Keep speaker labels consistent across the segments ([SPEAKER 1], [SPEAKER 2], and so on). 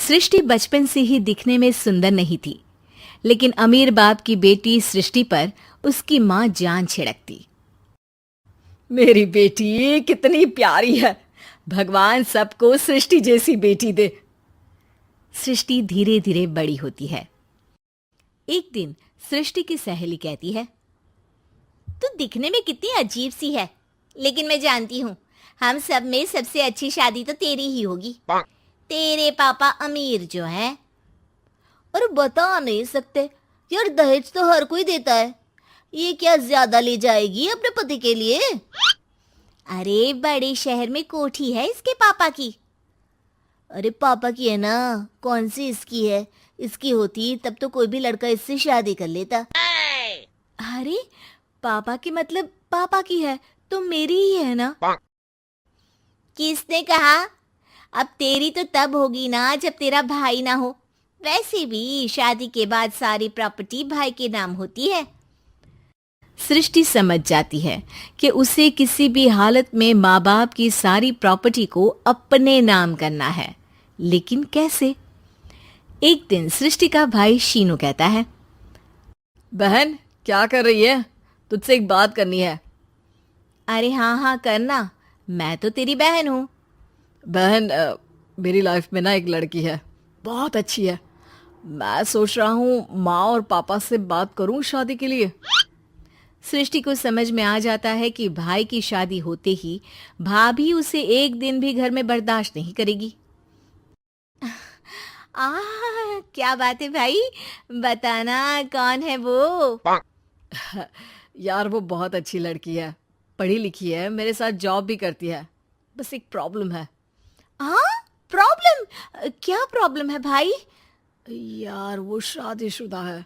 [SPEAKER 1] सृष्टि बचपन से ही दिखने में सुंदर नहीं थी, लेकिन अमीर बाप की बेटी सृष्टि पर उसकी माँ जान छिड़कती।
[SPEAKER 2] मेरी बेटी कितनी प्यारी है। भगवान सबको सृष्टि जैसी बेटी दे।
[SPEAKER 1] सृष्टि धीरे धीरे बड़ी होती है। एक दिन सृष्टि की सहेली कहती है,
[SPEAKER 3] तू दिखने में कितनी अजीब सी है, लेकिन मैं जानती हूँ हम सब में सबसे अच्छी शादी तो तेरी ही होगी। तेरे पापा अमीर जो हैं। और बता नहीं सकते यार, दहेज तो हर कोई देता है, ये क्या ज्यादा ले जाएगी अपने पति के लिए? अरे बड़े शहर में कोठी है इसके पापा की। अरे पापा की है ना, कौन सी इसकी है? इसकी होती तब तो कोई भी लड़का इससे शादी कर लेता।
[SPEAKER 1] अरे पापा की मतलब पापा की है तो मेरी ही है ना?
[SPEAKER 3] किसने कहा? अब तेरी तो तब होगी ना जब तेरा भाई ना हो। वैसे भी शादी के बाद सारी प्रॉपर्टी भाई के नाम होती है।
[SPEAKER 1] सृष्टि समझ जाती है कि उसे किसी भी हालत में माँ बाप की सारी प्रॉपर्टी को अपने नाम करना है, लेकिन कैसे? एक दिन सृष्टि का भाई शीनू कहता है,
[SPEAKER 2] बहन क्या कर रही है? तुझसे एक बात करनी है।
[SPEAKER 1] अरे हाँ हाँ करना, मैं तो तेरी बहन हूँ।
[SPEAKER 2] बहन मेरी लाइफ में ना एक लड़की है, बहुत अच्छी है। मैं सोच रहा हूँ माँ और पापा से बात करूँ शादी के लिए।
[SPEAKER 1] सृष्टि को समझ में आ जाता है कि भाई की शादी होते ही भाभी उसे एक दिन भी घर में बर्दाश्त नहीं करेगी। क्या बात है भाई, बताना कौन है वो?
[SPEAKER 2] यार वो बहुत अच्छी लड़की है, पढ़ी लिखी है, मेरे साथ जॉब भी करती है। बस एक प्रॉब्लम है।
[SPEAKER 1] प्रॉब्लम? क्या प्रॉब्लम है भाई?
[SPEAKER 2] यार वो शादीशुदा है,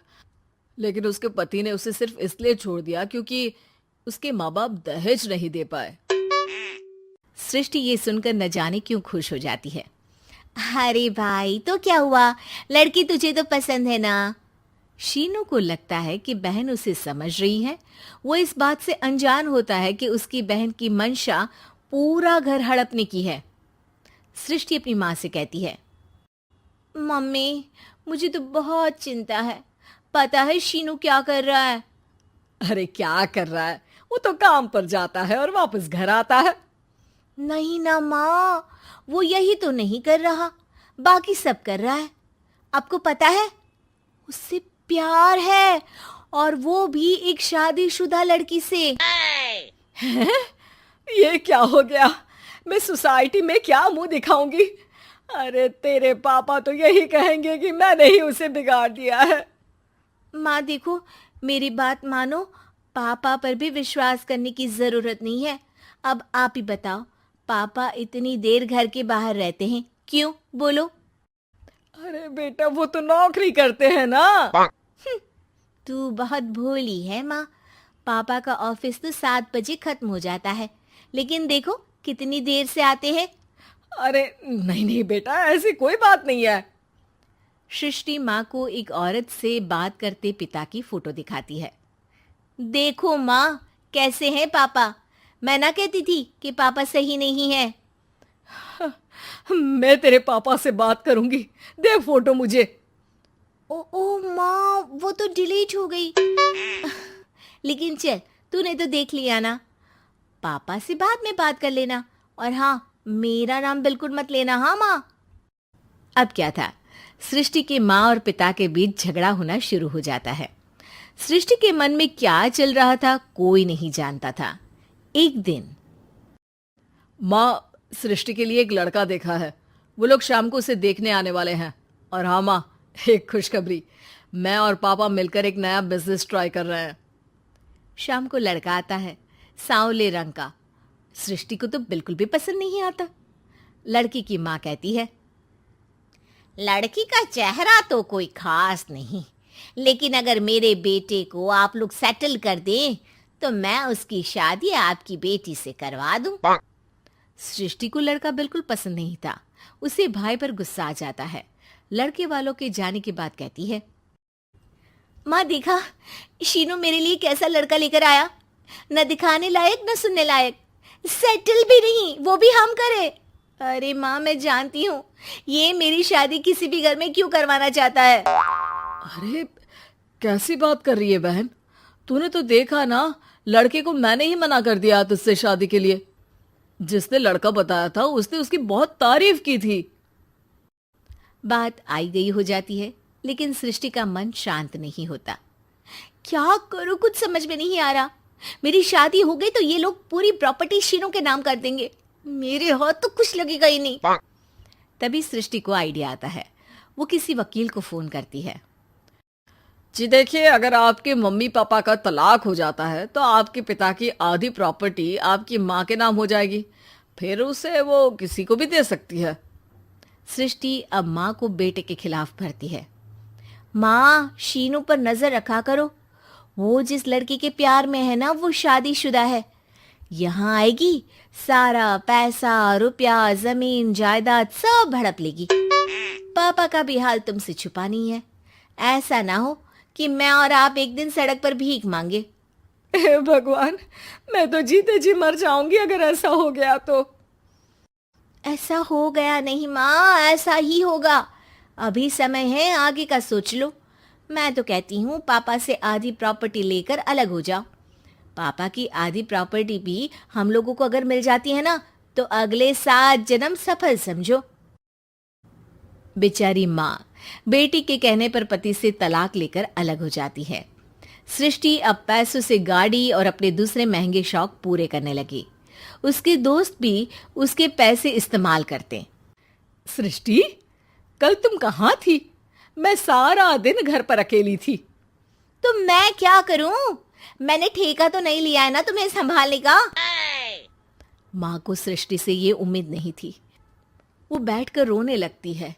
[SPEAKER 2] लेकिन उसके पति ने उसे सिर्फ इसलिए छोड़ दिया क्योंकि उसके माँ बाप दहेज नहीं दे पाए।
[SPEAKER 1] सृष्टि ये सुनकर न जाने क्यों खुश हो जाती है। अरे भाई तो क्या हुआ, लड़की तुझे तो पसंद है ना? शीनू को लगता है कि बहन उसे समझ रही है। वो इस बात से अनजान होता है कि उसकी बहन की मंशा पूरा घर हड़पने की है। सृष्टि अपनी माँ से कहती है, मम्मी मुझे तो बहुत चिंता है। पता है शीनू क्या कर रहा है?
[SPEAKER 2] अरे क्या कर रहा है? वो तो काम पर जाता है और वापस घर आता है।
[SPEAKER 1] नहीं ना माँ, वो यही तो नहीं कर रहा, बाकी सब कर रहा है। आपको पता है उससे प्यार है, और वो भी एक शादीशुदा लड़की से।
[SPEAKER 2] ये क्या हो गया? मैं सोसाइटी में क्या मुंह दिखाऊंगी? अरे तेरे पापा तो यही कहेंगे कि मैंने ही उसे बिगाड़ दिया है।
[SPEAKER 1] माँ देखो, मेरी बात मानो, पापा पर भी विश्वास करने की जरूरत नहीं है। अब आप ही बताओ, पापा इतनी देर घर के बाहर रहते हैं क्यों? बोलो।
[SPEAKER 2] अरे बेटा वो तो नौकरी करते हैं ना।
[SPEAKER 1] तू बहुत भोली है माँ। पापा का ऑफिस तो 7 बजे खत्म हो जाता है, लेकिन देखो कितनी देर से आते हैं।
[SPEAKER 2] अरे नहीं नहीं बेटा, ऐसी कोई बात नहीं है।
[SPEAKER 1] सृष्टि माँ को एक औरत से बात करते पिता की फोटो दिखाती है। देखो माँ, कैसे हैं पापा? मैं ना कहती थी कि पापा सही नहीं है।
[SPEAKER 2] मैं तेरे पापा से बात करूंगी, दे फोटो मुझे।
[SPEAKER 1] ओ माँ, वो तो डिलीट हो गई। लेकिन चल, तूने तो देख लिया ना। पापा से बाद में बात कर लेना, और हाँ, मेरा नाम बिल्कुल मत लेना। हाँ माँ। अब क्या था, सृष्टि के माँ और पिता के बीच झगड़ा होना शुरू हो जाता है। सृष्टि के मन में क्या चल रहा था कोई नहीं जानता था। एक दिन,
[SPEAKER 2] माँ सृष्टि के लिए एक लड़का देखा है, वो लोग शाम को उसे देखने आने वाले हैं। और हाँ माँ, एक खुशखबरी, मैं और पापा मिलकर एक नया बिजनेस ट्राई कर रहे हैं।
[SPEAKER 1] शाम को लड़का आता है, सांवले रंग का। सृष्टि को तो बिल्कुल भी पसंद नहीं आता। लड़की की माँ कहती है,
[SPEAKER 3] लड़की का चेहरा तो कोई खास नहीं, लेकिन अगर मेरे बेटे को आप लोग सेटल कर दें तो मैं उसकी शादी आपकी बेटी से करवा दूं।
[SPEAKER 1] सृष्टि को लड़का बिल्कुल पसंद नहीं था। उसे भाई पर गुस्सा आ जाता है। लड़के वालों के जाने के बाद कहती है, माँ देखा, शीनू मेरे लिए कैसा लड़का लेकर आया। न दिखाने लायक न सुनने लायक, सेटल भी नहीं, वो भी हम करे।
[SPEAKER 3] अरे माँ, मैं जानती हूँ ये मेरी शादी किसी भी घर में क्यों करवाना चाहता है।
[SPEAKER 2] अरे कैसी बात कर रही है बहन? तूने तो देखा ना, लड़के को मैंने ही मना कर दिया तुझसे शादी के लिए। जिसने लड़का बताया था उसने उसकी बहुत तारीफ की थी।
[SPEAKER 1] बात आई गई हो जाती है, लेकिन सृष्टि का मन शांत नहीं होता।
[SPEAKER 3] क्या करूँ, कुछ समझ में नहीं आ रहा। मेरी शादी हो गई तो ये लोग पूरी प्रॉपर्टी शीनू के नाम कर देंगे। मेरे हाथ तो कुछ लगेगा ही नहीं।
[SPEAKER 1] तभी सृष्टि को आइडिया आता है। वो किसी वकील को फोन करती है।
[SPEAKER 2] जी देखिए, अगर आपके मम्मी पापा का तलाक हो जाता है तो आपके पिता की आधी प्रॉपर्टी आपकी माँ के नाम हो जाएगी। फिर उसे वो किसी को भी दे सकती है।
[SPEAKER 1] सृष्टि अब माँ को बेटे के खिलाफ भरती है।
[SPEAKER 3] माँ, शीनू पर नजर रखा करो। वो जिस लड़की के प्यार में है ना, वो शादीशुदा है। यहाँ आएगी, सारा पैसा, रुपया, जमीन, जायदाद सब हड़प लेगी। पापा का भी हाल तुमसे छुपा नहीं है। ऐसा ना हो कि मैं और आप एक दिन सड़क पर भीख मांगे।
[SPEAKER 2] हे भगवान, मैं तो जीते जी मर जाऊंगी अगर ऐसा हो गया तो।
[SPEAKER 3] ऐसा हो गया नहीं माँ, ऐसा ही होगा। अभी समय है, आगे का सोच लो। मैं तो कहती हूँ पापा से आधी प्रॉपर्टी लेकर अलग हो जाओ। पापा की आधी प्रॉपर्टी भी हम लोगों को अगर मिल जाती है ना, तो अगले 7 जन्म सफल समझो।
[SPEAKER 1] बेचारी माँ बेटी के कहने पर पति से तलाक लेकर अलग हो जाती है। सृष्टि अब पैसों से गाड़ी और अपने दूसरे महंगे शौक पूरे करने लगी। उसके दोस्त भी उसके पैसे इस्तेमाल करते।
[SPEAKER 2] सृष्टि, कल तुम कहाँ थी? मैं सारा दिन घर पर अकेली थी।
[SPEAKER 3] तो मैं क्या करूं? मैंने ठेका तो नहीं लिया है ना तुम्हें संभालने का।
[SPEAKER 1] माँ को सृष्टि से ये उम्मीद नहीं थी। वो बैठकर रोने लगती है।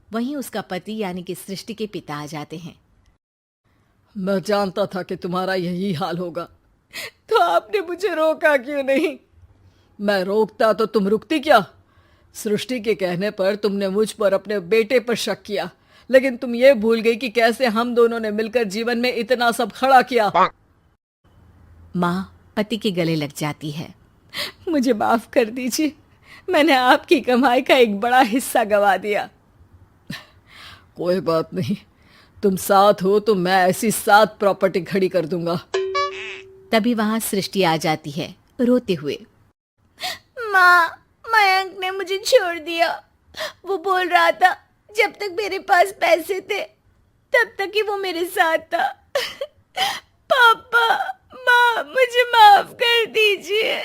[SPEAKER 1] वहीं उसका पति यानी कि सृष्टि के पिता आ जाते हैं।
[SPEAKER 2] मैं जानता था कि तुम्हारा यही हाल होगा, तो आपने मुझे रोका क्यों नहीं? मैं रोकता तो तुम रुकती क्या? सृष्टि के कहने पर तुमने मुझ पर अपने बेटे पर शक किया, लेकिन तुम ये भूल गई कि कैसे हम दोनों ने मिलकर जीवन में इतना सब खड़ा किया।
[SPEAKER 1] माँ पति के गले लग जाती है।
[SPEAKER 2] मुझे माफ कर दीजिए, मैंने आपकी कमाई का एक बड़ा हिस्सा गवा दिया। कोई बात नहीं, तुम साथ हो तो मैं ऐसी 7 प्रॉपर्टी खड़ी कर दूंगा।
[SPEAKER 1] तभी वहां सृष्टि आ जाती है रोते हुए।
[SPEAKER 3] माँ, मयंक ने मुझे छोड़ दिया। वो बोल रहा था जब तक मेरे पास पैसे थे तब तक ही वो मेरे साथ था। पापा, माँ, मुझे माफ कर दीजिए।